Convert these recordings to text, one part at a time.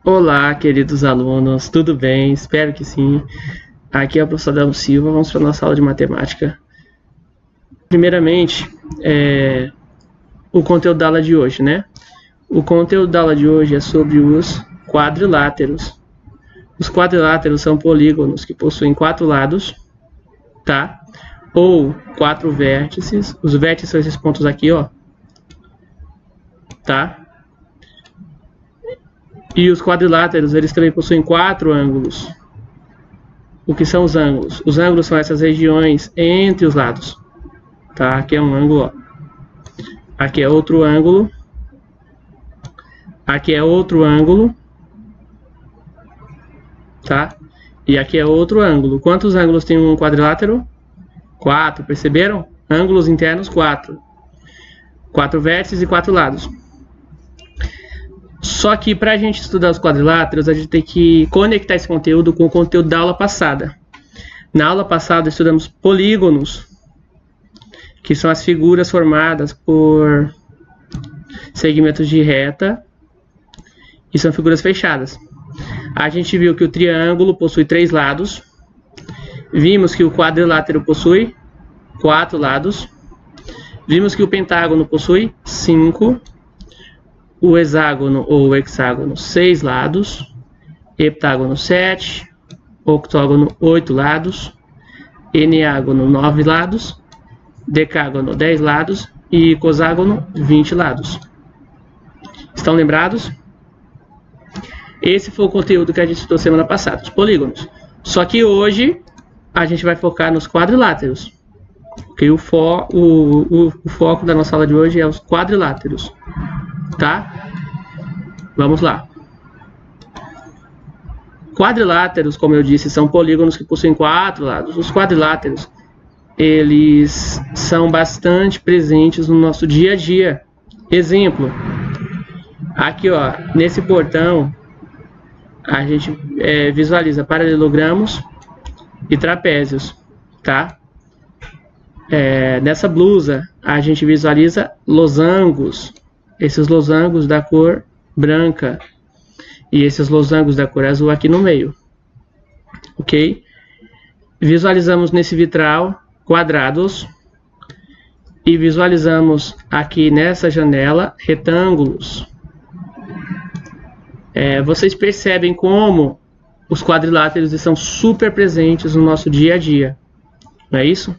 Olá, queridos alunos, tudo bem? Espero que sim. Aqui é o professor Adão Silva, vamos para a nossa aula de matemática. Primeiramente, o conteúdo da aula de hoje, né? O conteúdo da aula de hoje é sobre os quadriláteros. Os quadriláteros são polígonos que possuem 4 lados, tá? Ou 4 vértices. Os vértices são esses pontos aqui, ó. Tá? E os quadriláteros, eles também possuem 4 ângulos. O que são os ângulos? Os ângulos são essas regiões entre os lados. Tá? Aqui é um ângulo, ó. Aqui é outro ângulo. Aqui é outro ângulo. Tá? E aqui é outro ângulo. Quantos ângulos tem um quadrilátero? 4, perceberam? Ângulos internos, 4. 4 vértices e 4 lados. Só que para a gente estudar os quadriláteros, a gente tem que conectar esse conteúdo com o conteúdo da aula passada. Na aula passada, estudamos polígonos, que são as figuras formadas por segmentos de reta e são figuras fechadas. A gente viu que o triângulo possui 3 lados. Vimos que o quadrilátero possui 4 lados. Vimos que o pentágono possui 5. O hexágono ou hexágono 6 lados. Heptágono 7. Octógono 8 lados. Eneágono 9 lados. Decágono 10 lados. E icoságono 20 lados. Estão lembrados? Esse foi o conteúdo que a gente estudou semana passada, os polígonos. Só que hoje a gente vai focar nos quadriláteros. Okay? O foco da nossa aula de hoje é os quadriláteros. Tá? Vamos lá. Quadriláteros, como eu disse, são polígonos que possuem 4 lados. Os quadriláteros, eles são bastante presentes no nosso dia a dia. Exemplo, aqui ó, nesse portão, a gente visualiza paralelogramos e trapézios, tá? Nessa blusa, a gente visualiza losangos, esses losangos da cor branca e esses losangos da cor azul aqui no meio, ok? Visualizamos nesse vitral quadrados e visualizamos aqui nessa janela retângulos. Vocês percebem como os quadriláteros estão super presentes no nosso dia a dia, não é isso?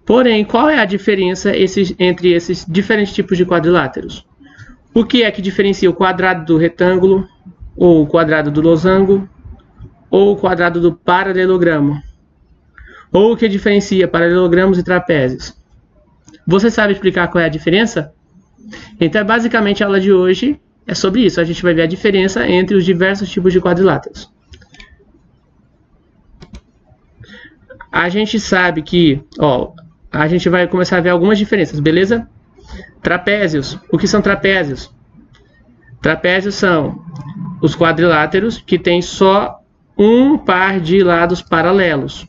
Porém, qual é a diferença entre esses diferentes tipos de quadriláteros? O que é que diferencia o quadrado do retângulo, ou o quadrado do losango, ou o quadrado do paralelogramo? Ou o que diferencia paralelogramos e trapézios? Você sabe explicar qual é a diferença? Então, basicamente, a aula de hoje é sobre isso. A gente vai ver a diferença entre os diversos tipos de quadriláteros. A gente sabe que, ó, a gente vai começar a ver algumas diferenças, beleza? Trapézios. O que são trapézios? Trapézios são os quadriláteros que têm só um par de lados paralelos.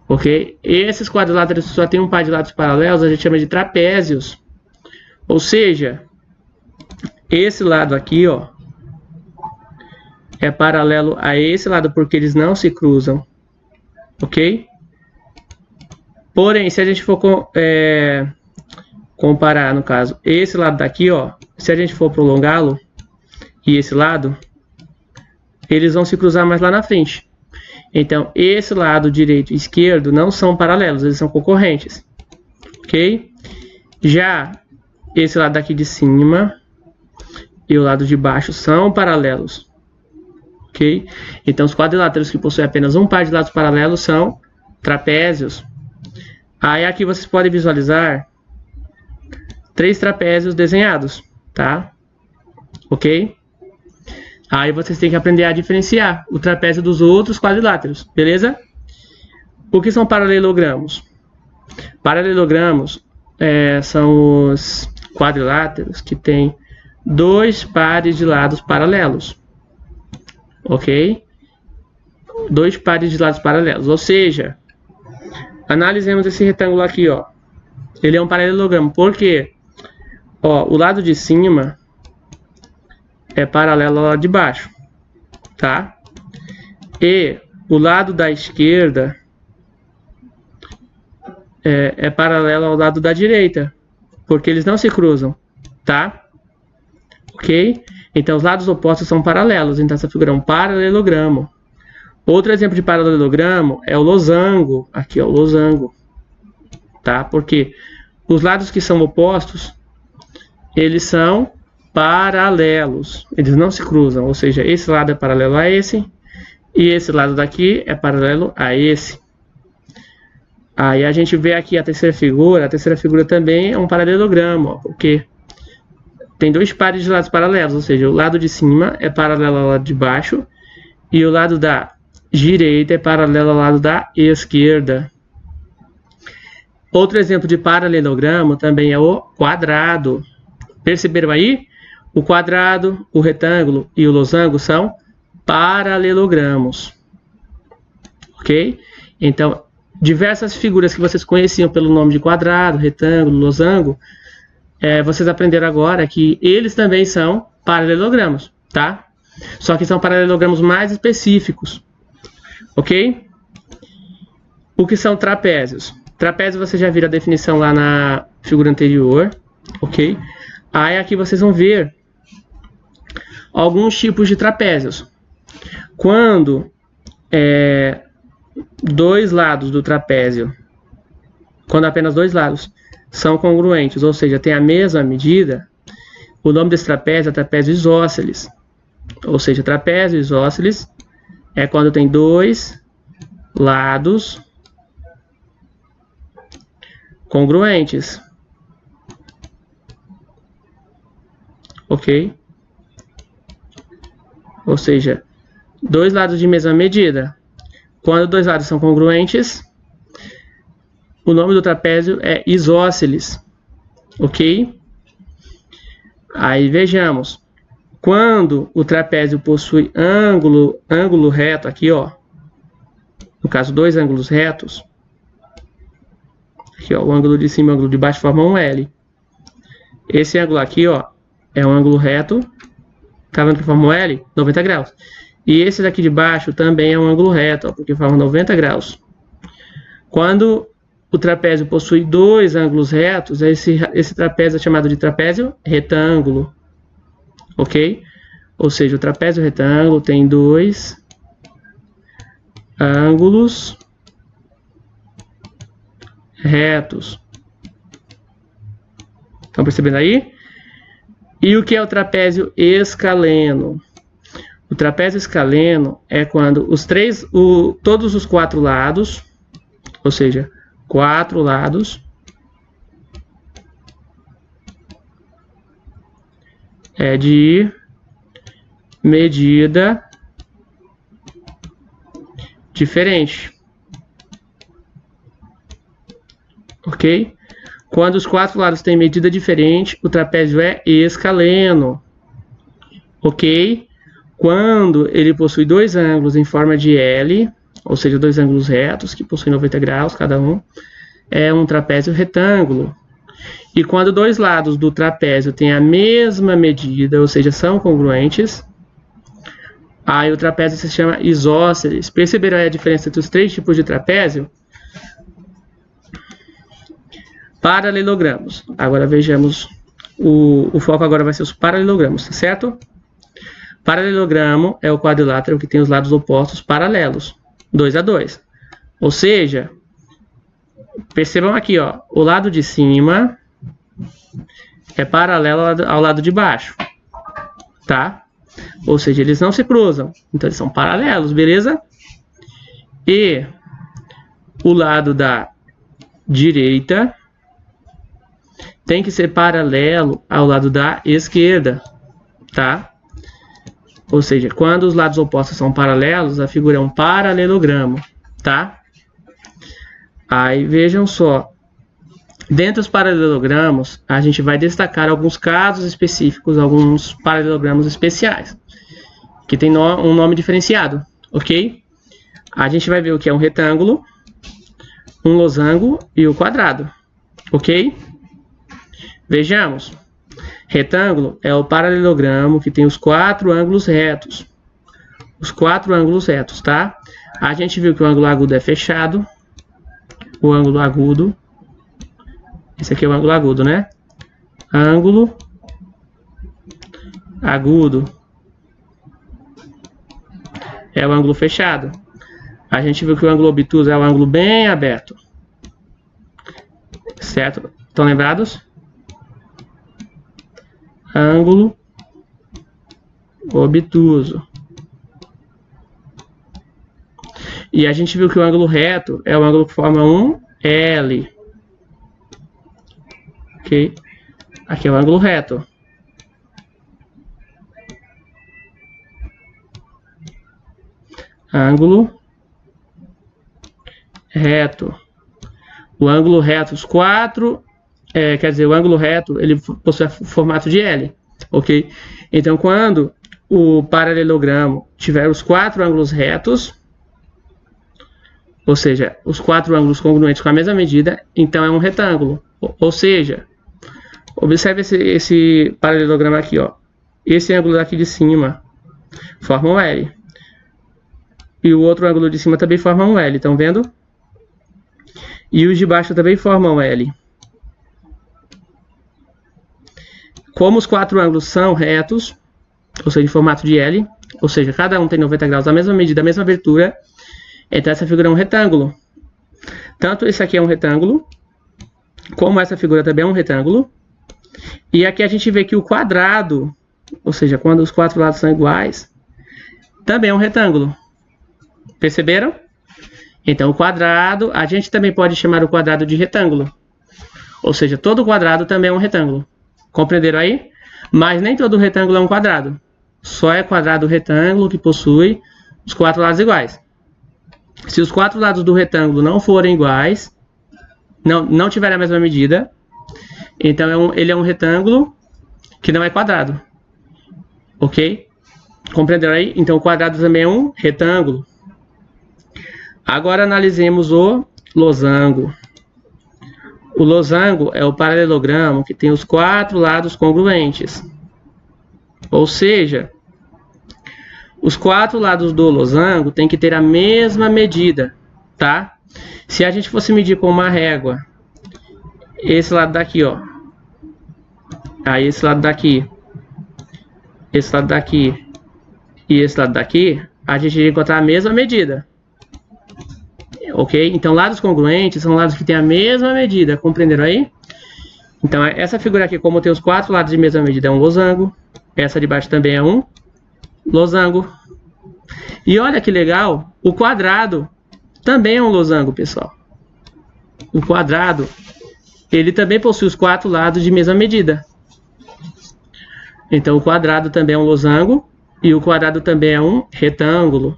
Ok? Esses quadriláteros que só têm um par de lados paralelos, a gente chama de trapézios. Ou seja, esse lado aqui, ó, é paralelo a esse lado porque eles não se cruzam. Ok? Porém, se a gente for comparar, no caso, esse lado daqui, ó, se a gente for prolongá-lo e esse lado, eles vão se cruzar mais lá na frente. Então, esse lado direito e esquerdo não são paralelos, eles são concorrentes. Ok? Já esse lado daqui de cima e o lado de baixo são paralelos. Ok? Então, os quadriláteros que possuem apenas um par de lados paralelos são trapézios. Aí aqui vocês podem visualizar 3 trapézios desenhados, tá? Ok? Aí vocês têm que aprender a diferenciar o trapézio dos outros quadriláteros, beleza? O que são paralelogramos? Paralelogramos são os quadriláteros que têm 2 pares de lados paralelos, ok? 2 pares de lados paralelos, ou seja, analisemos esse retângulo aqui, ó. Ele é um paralelogramo, por quê? Ó, o lado de cima é paralelo ao lado de baixo, tá? E o lado da esquerda é paralelo ao lado da direita, porque eles não se cruzam, tá? Ok? Então, os lados opostos são paralelos, então essa figura é um paralelogramo. Outro exemplo de paralelogramo é o losango, aqui é o losango, tá? Porque os lados que são opostos, eles são paralelos, eles não se cruzam, ou seja, esse lado é paralelo a esse, e esse lado daqui é paralelo a esse. Aí a gente vê aqui a terceira figura também é um paralelogramo, ó, porque tem dois pares de lados paralelos, ou seja, o lado de cima é paralelo ao lado de baixo, e o lado da direita é paralelo ao lado da esquerda. Outro exemplo de paralelogramo também é o quadrado. Perceberam aí? O quadrado, o retângulo e o losango são paralelogramos. Ok? Então, diversas figuras que vocês conheciam pelo nome de quadrado, retângulo, losango, vocês aprenderam agora que eles também são paralelogramos, tá? Só que são paralelogramos mais específicos. Ok? O que são trapézios? Trapézio você já viu a definição lá na figura anterior, ok? Aí aqui vocês vão ver alguns tipos de trapézios. Quando dois lados do trapézio, quando apenas dois lados são congruentes, ou seja, tem a mesma medida, o nome desse trapézio é trapézio isósceles. Ou seja, trapézio isósceles é quando tem dois lados congruentes. Ok? Ou seja, dois lados de mesma medida. Quando dois lados são congruentes, o nome do trapézio é isósceles. Ok? Aí vejamos. Quando o trapézio possui ângulo reto, aqui ó, no caso dois ângulos retos, aqui ó, o ângulo de cima e o ângulo de baixo formam um L. Esse ângulo aqui ó, é um ângulo reto, tá vendo que forma um L? 90 graus. E esse daqui de baixo também é um ângulo reto, ó, porque forma 90 graus. Quando o trapézio possui dois ângulos retos, esse trapézio é chamado de trapézio retângulo. Ok? Ou seja, o trapézio retângulo tem dois ângulos retos. Estão percebendo aí? E o que é o trapézio escaleno? O trapézio escaleno é quando todos os quatro lados, ou seja, quatro lados, é de medida diferente. Ok? Quando os quatro lados têm medida diferente, o trapézio é escaleno. Ok? Quando ele possui dois ângulos em forma de L, ou seja, dois ângulos retos, que possuem 90 graus cada um, é um trapézio retângulo. E quando dois lados do trapézio têm a mesma medida, ou seja, são congruentes, aí o trapézio se chama isósceles. Perceberam aí a diferença entre os três tipos de trapézio? Paralelogramos. Agora vejamos, o foco agora vai ser os paralelogramos, tá certo? Paralelogramo é o quadrilátero que tem os lados opostos paralelos, 2 a 2. Ou seja, percebam aqui, ó, o lado de cima é paralelo ao lado de baixo, tá? Ou seja, eles não se cruzam, então eles são paralelos, beleza? E o lado da direita tem que ser paralelo ao lado da esquerda, tá? Ou seja, quando os lados opostos são paralelos, a figura é um paralelogramo, tá? Aí vejam só, dentre os paralelogramos, a gente vai destacar alguns casos específicos, alguns paralelogramos especiais, que tem um nome diferenciado, ok? A gente vai ver o que é um retângulo, um losango e o quadrado, ok? Vejamos. Retângulo é o paralelogramo que tem os 4 ângulos retos. Os 4 ângulos retos, tá? A gente viu que o ângulo agudo é fechado. O ângulo agudo. Esse aqui é o ângulo agudo, né? Ângulo agudo é o ângulo fechado. A gente viu que o ângulo obtuso é o ângulo bem aberto. Certo? Estão lembrados? Ângulo obtuso. E a gente viu que o ângulo reto é o ângulo que forma um L. Ok? Aqui é o ângulo reto. Ângulo reto. O ângulo reto, os 4, quer dizer, o ângulo reto, ele possui o formato de L, ok? Então, quando o paralelogramo tiver os 4 ângulos retos, ou seja, os 4 ângulos congruentes com a mesma medida, então é um retângulo. Ou seja, observe esse paralelogramo aqui, ó. Esse ângulo daqui de cima forma um L. E o outro ângulo de cima também forma um L, estão vendo? E os de baixo também formam L. Como os 4 ângulos são retos, ou seja, em formato de L, ou seja, cada um tem 90 graus, a mesma medida, a mesma abertura, então essa figura é um retângulo. Tanto esse aqui é um retângulo, como essa figura também é um retângulo. E aqui a gente vê que o quadrado, ou seja, quando os 4 lados são iguais, também é um retângulo. Perceberam? Então, o quadrado, a gente também pode chamar o quadrado de retângulo. Ou seja, todo quadrado também é um retângulo. Compreenderam aí? Mas nem todo retângulo é um quadrado. Só é quadrado retângulo que possui os 4 lados iguais. Se os 4 lados do retângulo não forem iguais, não tiverem a mesma medida, então ele é um retângulo que não é quadrado. Ok? Compreenderam aí? Então, o quadrado também é um retângulo. Agora analisemos o losango. O losango é o paralelogramo que tem os 4 lados congruentes. Ou seja, os 4 lados do losango têm que ter a mesma medida, tá? Se a gente fosse medir com uma régua, esse lado daqui, ó. Aí esse lado daqui, esse lado daqui e esse lado daqui, a gente ia encontrar a mesma medida. Ok? Então, lados congruentes são lados que têm a mesma medida. Compreenderam aí? Então, essa figura aqui, como tem os 4 lados de mesma medida, é um losango. Essa de baixo também é um losango. E olha que legal, o quadrado também é um losango, pessoal. O quadrado, ele também possui os 4 lados de mesma medida. Então, o quadrado também é um losango e o quadrado também é um retângulo.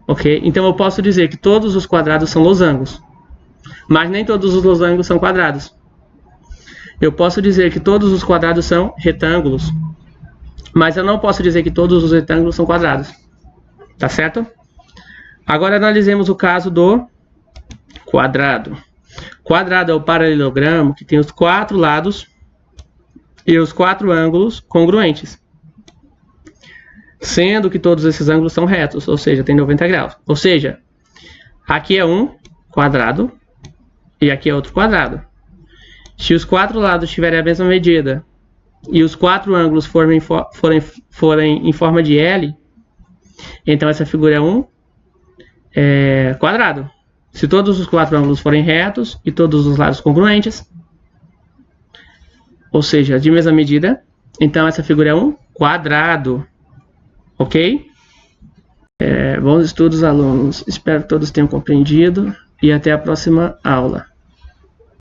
Ok? Então, eu posso dizer que todos os quadrados são losangos. Mas nem todos os losangos são quadrados. Eu posso dizer que todos os quadrados são retângulos. Mas eu não posso dizer que todos os retângulos são quadrados. Tá certo? Agora, analisemos o caso do quadrado. Quadrado é o paralelogramo que tem os 4 lados e os 4 ângulos congruentes. Sendo que todos esses ângulos são retos, ou seja, tem 90 graus. Ou seja, aqui é um quadrado e aqui é outro quadrado. Se os 4 lados tiverem a mesma medida e os 4 ângulos forem em forma de L, então essa figura é um quadrado. Se todos os 4 ângulos forem retos e todos os lados congruentes, ou seja, de mesma medida, então essa figura é um quadrado. Ok? Bons estudos, alunos. Espero que todos tenham compreendido e até a próxima aula.